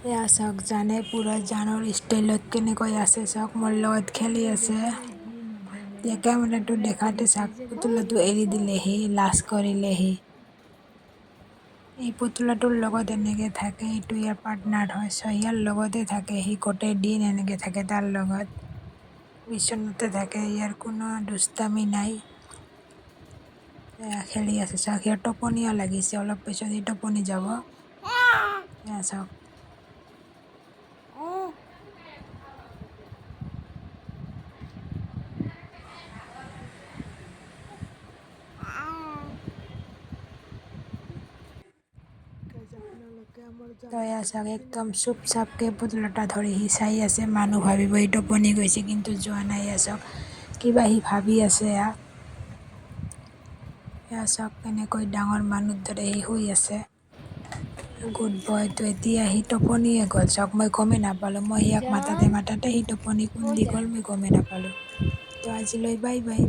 এয়া চাওক জানে পুৰা জানৰ ষ্টাইলত কেনেকৈ আছে চাওক মোৰ লগত খেলি আছে। কেমেৰাটো দেখাতে চাওক পুতলাটো এৰি দিলেহি লাজ কৰিলেহি। এই পুতলাটোৰ লগত এনেকে থাকে, এইটো ইয়াৰ পাৰ্টনাৰ হয়, চ ইয়াৰ লগতে থাকে সি গোটেই দিন এনেকে থাকে তাৰ লগত। বিচনাতে থাকে, ইয়াৰ কোনো দুষ্টামি নাই। এয়া খেলি আছে চাওক, সিয়াৰ টোপনিও লাগিছে, অলপ পিছত সি টোপনি যাব। এয়া চাওক। তয়া চাওক একদম চুপ-চাপকে পুতলাটা ধৰি সি চাই আছে, মানুহ ভাবিব সি টোপনি গৈছে কিন্তু যোৱা নাই। এয়া চাওক কিবা সি ভাবি আছে। এয়া চাওক কেনেকৈ ডাঙৰ মানুহৰ দৰে সি শুই আছে। গুড বয়টো এতিয়া সি টোপনিয়ে গ'ল চাওক, মই গমেই নাপালোঁ। মই ইয়াক মাতাতে সি টোপনি কোন দি গ'ল মই গমেই নাপালোঁ। তো আজিলৈ বাই বাই।